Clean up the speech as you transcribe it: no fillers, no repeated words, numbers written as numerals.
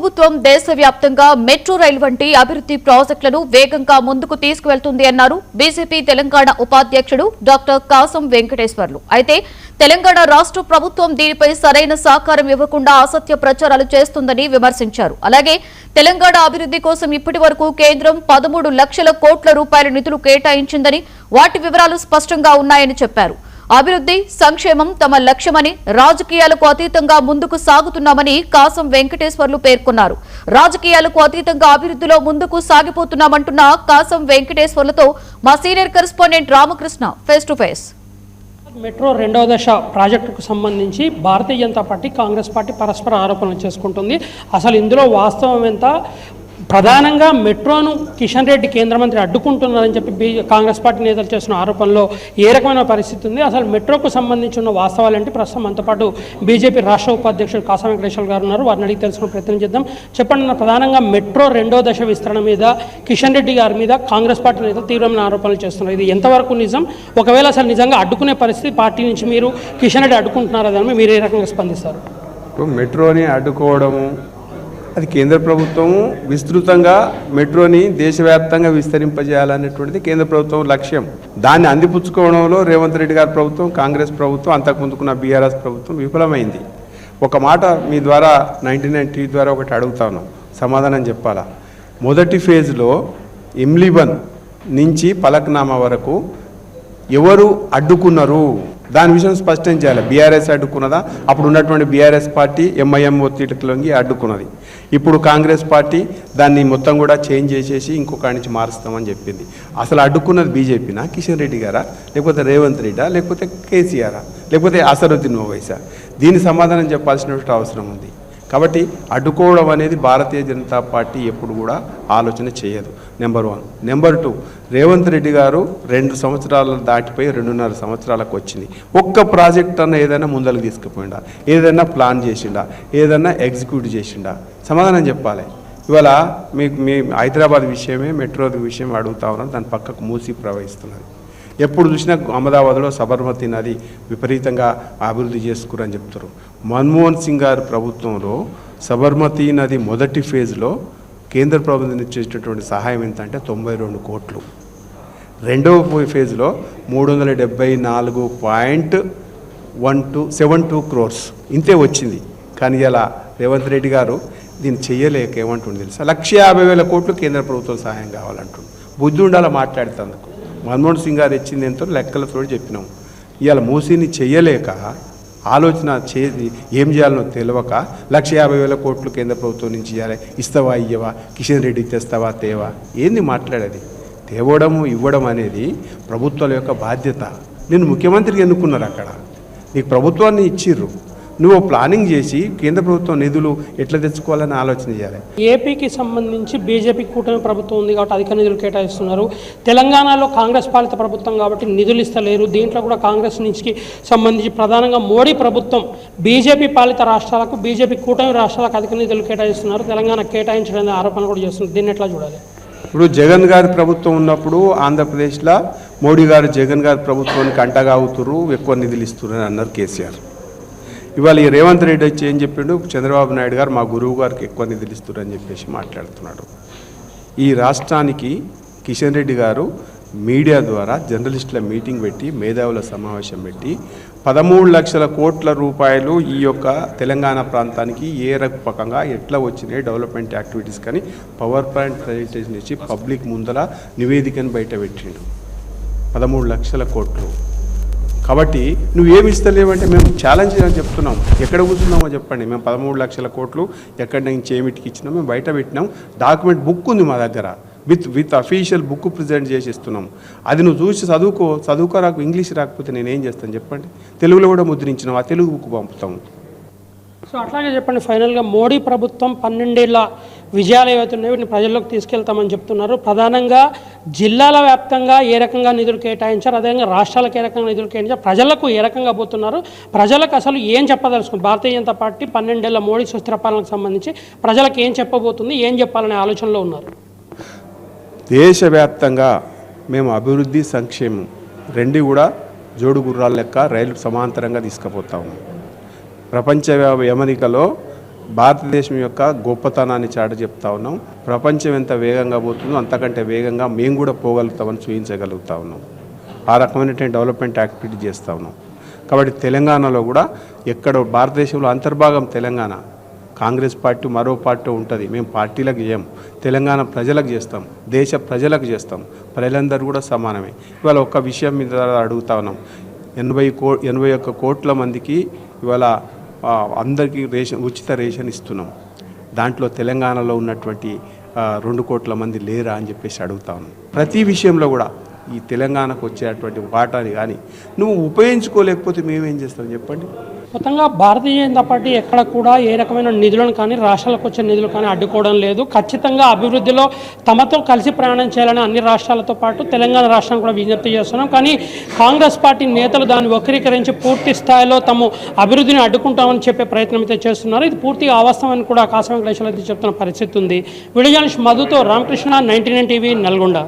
ప్రభుత్వం దేశవ్యాప్తంగా మెట్రో రైలు వంటి అభివృద్ధి ప్రాజెక్టులను వేగంగా ముందుకు తీసుకువెళ్తుంది అన్నారు బీజేపీ తెలంగాణ ఉపాధ్యక్షుడు డాక్టర్ కాసం వెంకటేశ్వర్లు. అయితే తెలంగాణ రాష్ట్ర ప్రభుత్వం దీనిపై సరైన సహకారం ఇవ్వకుండా అసత్య ప్రచారాలు చేస్తుందని విమర్శించారు. అలాగే తెలంగాణ అభివృద్ధి కోసం ఇప్పటి వరకు కేంద్రం 13 లక్షల కోట్ల రూపాయల నిధులు కేటాయించిందని, వాటి వివరాలు స్పష్టంగా ఉన్నాయని చెప్పారు. అభివృద్ధి సంక్షేమం తమ లక్ష్యమని, రాజకీయాలకు అతీతంగా ముందుకు సాగుతున్నామని కాసం వెంకటేశ్వర్లు పేర్కొన్నారు. రాజకీయాలకు అతీతంగా అభివృద్ధిలో ముందుకు సాగిపోతున్నామంటున్న కాసం వెంకటేశ్వర్లతో మా senior correspondent Ramakrishna face to face. Metro రెండవ దశ ప్రాజెక్టుకు సంబంధించి భారతీయ జనతా పార్టీ, కాంగ్రెస్ పార్టీ పరస్పర ఆరోపణలు చేసుకుంటుంది. అసలు ఇందులో వాస్తవం ఎంత? ప్రధానంగా మెట్రోను కిషన్ రెడ్డి కేంద్ర మంత్రి అడ్డుకుంటున్నారని చెప్పి కాంగ్రెస్ పార్టీ నేతలు చేస్తున్న ఆరోపణలో ఏ రకమైన పరిస్థితి ఉంది? అసలు మెట్రోకు సంబంధించి ఉన్న వాస్తవాలేంటి? ప్రస్తుతం మనతో పాటు బీజేపీ రాష్ట్ర ఉపాధ్యక్షుడు కాసం వెంకటేశ్వర్ గారు ఉన్నారు. వారిని అడిగి తెలుసుకునే ప్రయత్నం చేద్దాం. చెప్పండి, ప్రధానంగా మెట్రో రెండో దశ విస్తరణ మీద కిషన్ రెడ్డి గారి మీద కాంగ్రెస్ పార్టీ నేతలు తీవ్రమైన ఆరోపణలు చేస్తున్నారు. ఇది ఎంతవరకు నిజం? ఒకవేళ అసలు నిజంగా అడ్డుకునే పరిస్థితి పార్టీ నుంచి మీరు కిషన్ రెడ్డి అడ్డుకుంటున్నారా? దాని మీరు ఏ రకంగా స్పందిస్తారు? మెట్రోని అడ్డుకోవడము, అది కేంద్ర ప్రభుత్వము విస్తృతంగా మెట్రోని దేశవ్యాప్తంగా విస్తరింపజేయాలనేటువంటిది కేంద్ర ప్రభుత్వం లక్ష్యం. దాన్ని అందిపుచ్చుకోవడంలో రేవంత్ రెడ్డి గారి ప్రభుత్వం, కాంగ్రెస్ ప్రభుత్వం, అంతకుముందుకున్న బీఆర్ఎస్ ప్రభుత్వం విఫలమైంది. ఒక మాట మీ ద్వారా 99 టీవీ ద్వారా ఒకటి అడుగుతాను, సమాధానం చెప్పాలా. మొదటి ఫేజ్లో ఇమ్లిబన్ నుంచి పలక్నామా వరకు ఎవరు అడ్డుకున్నారు? దాని విషయం స్పష్టం చేయాలి. బీఆర్ఎస్ అడ్డుకున్నదా? అప్పుడు ఉన్నటువంటి బీఆర్ఎస్ పార్టీ ఎంఐఎం ఒత్తిడికి లొంగి అడ్డుకున్నది. ఇప్పుడు కాంగ్రెస్ పార్టీ దాన్ని మొత్తం కూడా చేంజ్ చేసేసి ఇంకొక నుంచి మారుస్తామని చెప్పింది. అసలు అడ్డుకున్నది బీజేపీనా, కిషన్ రెడ్డి గారా, లేకపోతే రేవంత్ రెడ్డా, లేకపోతే కేసీఆరా, లేకపోతే అసరుద్దీన్ ఓవైసా? దీని సమాధానం చెప్పాల్సినటువంటి అవసరం ఉంది. కాబట్టి అడ్డుకోవడం అనేది భారతీయ జనతా పార్టీ ఎప్పుడు కూడా ఆలోచన చేయదు. నెంబర్ 1. నెంబర్ 2, రేవంత్ రెడ్డి గారు 2 సంవత్సరాలు దాటిపోయి 2.5 సంవత్సరాలకు వచ్చింది. ఒక్క ప్రాజెక్ట్ అన్న ఏదైనా ముందరకు తీసుకుపోయిండా? ఏదైనా ప్లాన్ చేసిండా? ఏదైనా ఎగ్జిక్యూట్ చేసిండా? సమాధానం చెప్పాలి. ఇవాళ మీ హైదరాబాద్ విషయమే, మెట్రో విషయం అడుగుతా ఉన్నాను. దాని పక్కకు మూసి ప్రవహిస్తున్నది. ఎప్పుడు చూసినా అహ్మదాబాద్లో సబర్మతి నది విపరీతంగా అభివృద్ధి చేసుకురని చెప్తారు. మన్మోహన్ సింగ్ గారి ప్రభుత్వంలో సబర్మతి నది మొదటి ఫేజ్లో కేంద్ర ప్రభుత్వం ఇచ్చేటటువంటి సహాయం ఎంత అంటే 92 కోట్లు. రెండవ ఫేజ్లో 374.72 క్రోర్స్ ఇంతే వచ్చింది. కానీ ఇలా రేవంత్ రెడ్డి గారు దీన్ని చెయ్యలేక ఏమంటుంది తెలుసా? 150,000 కోట్లు కేంద్ర ప్రభుత్వం సహాయం కావాలంటుంది. బుద్ధి ఉండాలి మాట్లాడుతందుకు. మన్మోహన్ సింగ్ గారు ఇచ్చింది ఎంతో లెక్కలతో చెప్పినాం. ఇవాళ మూసీని చెయ్యలేక ఆలోచన ఏం చేయాలనో తెలియక 150,000 కోట్లు కేంద్ర ప్రభుత్వం నుంచి ఇవ్వాలి. ఇస్తావా ఇయ్యవా? కిషన్ రెడ్డికి తెస్తావా తేవా? ఏంది మాట్లాడేది? తేవడము ఇవ్వడం అనేది ప్రభుత్వాల యొక్క బాధ్యత. నేను ముఖ్యమంత్రికి ఎన్నుకున్నారు, అక్కడ నీకు ప్రభుత్వాన్ని ఇచ్చిర్రు, నువ్వు ప్లానింగ్ చేసి కేంద్ర ప్రభుత్వం నిధులు ఎట్లా తెచ్చుకోవాలని ఆలోచన చేయాలి. ఏపీకి సంబంధించి బీజేపీ కూటమి ప్రభుత్వం ఉంది కాబట్టి అధిక నిధులు కేటాయిస్తున్నారు. తెలంగాణలో కాంగ్రెస్ పాలిత ప్రభుత్వం కాబట్టి నిధులు ఇస్తలేరు. దీంట్లో కూడా కాంగ్రెస్ నుంచి సంబంధించి ప్రధానంగా మోడీ ప్రభుత్వం బీజేపీ పాలిత రాష్ట్రాలకు, బీజేపీ కూటమి రాష్ట్రాలకు అధిక నిధులు కేటాయిస్తున్నారు. తెలంగాణ కేటాయించడానికి ఆరోపణ కూడా చేస్తున్నారు. దీన్ని ఎట్లా చూడాలి? ఇప్పుడు జగన్ గారి ప్రభుత్వం ఉన్నప్పుడు ఆంధ్రప్రదేశ్లో మోడీ గారు జగన్ గారి ప్రభుత్వానికి అంటగా అవుతురు, ఎక్కువ నిధులు ఇస్తున్నారు అన్నారు కేసీఆర్. ఇవాళ ఈ రేవంత్ రెడ్డి వచ్చి ఏం చెప్పిండు? చంద్రబాబు నాయుడు గారు మా గురువు గారికి ఎక్కువ నిధులు ఇస్తున్నారని చెప్పేసి మాట్లాడుతున్నాడు. ఈ రాష్ట్రానికి కిషన్ రెడ్డి గారు మీడియా ద్వారా జర్నలిస్టుల మీటింగ్ పెట్టి, మేధావుల సమావేశం పెట్టి 13 లక్షల కోట్ల రూపాయలు ఈ యొక్క తెలంగాణ ప్రాంతానికి ఏ రకంగా ఎట్లా వచ్చినాయి డెవలప్మెంట్ యాక్టివిటీస్ కానీ పవర్ పాయింట్ ప్రజెంటేషన్ ఇచ్చి పబ్లిక్ ముందర నివేదికను బయట పెట్టిండు. 13 లక్షల కోట్లు. కాబట్టి నువ్వేమి ఇస్తలేవంటే మేము ఛాలెంజ్ అని చెప్తున్నాం. ఎక్కడ కూర్చున్నామో చెప్పండి. మేము 13 లక్షల కోట్లు ఎక్కడి నుంచి ఏమిటికి ఇచ్చినాం, మేము బయట పెట్టినాం. డాక్యుమెంట్ బుక్ ఉంది మా దగ్గర, విత్ అఫీషియల్ బుక్ ప్రజెంట్ చేసి ఇస్తున్నాం. అది నువ్వు చూసి చదువుకో రాకు, ఇంగ్లీష్ రాకపోతే నేనేం చేస్తాను చెప్పండి? తెలుగులో కూడా ముద్రించినాం, ఆ తెలుగు బుక్ పంపుతాము. సో అట్లాగే చెప్పండి, ఫైనల్గా మోడీ ప్రభుత్వం 12 ఏళ్ల విజయాలు ఏవైతే ఉన్నాయో వీటిని ప్రజల్లోకి తీసుకెళ్తామని చెప్తున్నారు. ప్రధానంగా జిల్లాల వ్యాప్తంగా ఏ రకంగా నిధులు కేటాయించారు, అదేవిధంగా రాష్ట్రాలకు ఏ రకంగా నిధులు కేటాయించారు, ప్రజలకు ఏ రకంగా పోతున్నారు, ప్రజలకు అసలు ఏం చెప్పదలుచుకుంది భారతీయ జనతా పార్టీ 12 ఏళ్ల మోడీ సుస్థిర పాలనకు సంబంధించి ప్రజలకు ఏం చెప్పబోతుంది, ఏం చెప్పాలనే ఆలోచనలో ఉన్నారు? దేశవ్యాప్తంగా మేము అభివృద్ధి, సంక్షేమం రెండు కూడా జోడు గుర్రాల లెక్క రైలు సమాంతరంగా తీసుకుపోతాము. ప్రపంచ యమనికలో భారతదేశం యొక్క గొప్పతనాన్ని చాటి చెప్తా ఉన్నాం. ప్రపంచం ఎంత వేగంగా పోతుందో అంతకంటే వేగంగా మేము కూడా పోగలుగుతామని చూపించగలుగుతా ఉన్నాం. ఆ రకమైనటువంటి డెవలప్మెంట్ యాక్టివిటీ చేస్తూ ఉన్నాం. కాబట్టి తెలంగాణలో కూడా ఎక్కడ భారతదేశంలో అంతర్భాగం తెలంగాణ, కాంగ్రెస్ పార్టీ మరో పార్టీ ఉంటుంది. మేము పార్టీలకు చేయం, తెలంగాణ ప్రజలకు చేస్తాం, దేశ ప్రజలకు చేస్తాం. ప్రజలందరూ కూడా సమానమే. ఇవాళ ఒక్క విషయం మీద అడుగుతా ఉన్నాం. 81 కోట్ల మందికి ఇవాళ అందరికీ ఉచిత రేషన్ ఇస్తున్నాం. దాంట్లో తెలంగాణలో ఉన్నటువంటి 2 కోట్ల మంది లేరా అని చెప్పేసి అడుగుతా ఉన్నాం. ప్రతి విషయంలో కూడా ఈ తెలంగాణకు వచ్చేటువంటి వాటాని కానీ నువ్వు ఉపయోగించుకోలేకపోతే మేమేం చేస్తాం చెప్పండి. మొత్తంగా భారతీయ జనతా పార్టీ ఎక్కడ కూడా ఏ రకమైన నిధులను కానీ రాష్ట్రాలకు వచ్చే నిధులు కానీ అడ్డుకోవడం లేదు. ఖచ్చితంగా అభివృద్ధిలో తమతో కలిసి ప్రయాణం చేయాలని అన్ని రాష్ట్రాలతో పాటు తెలంగాణ రాష్ట్రం కూడా విజ్ఞప్తి చేస్తున్నాం. కానీ కాంగ్రెస్ పార్టీ నేతలు దాన్ని వక్రీకరించి పూర్తి స్థాయిలో తాము అభివృద్ధిని అడ్డుకుంటామని చెప్పే ప్రయత్నం అయితే చేస్తున్నారు. ఇది పూర్తిగా అవాస్తవమని కూడా కాశీ వెంకటేశ్వర అయితే చెప్తున్న పరిస్థితి ఉంది. వీడియో జర్నలిస్ట్ మధుతో రామకృష్ణ, 99 టీవీ, నల్గొండ.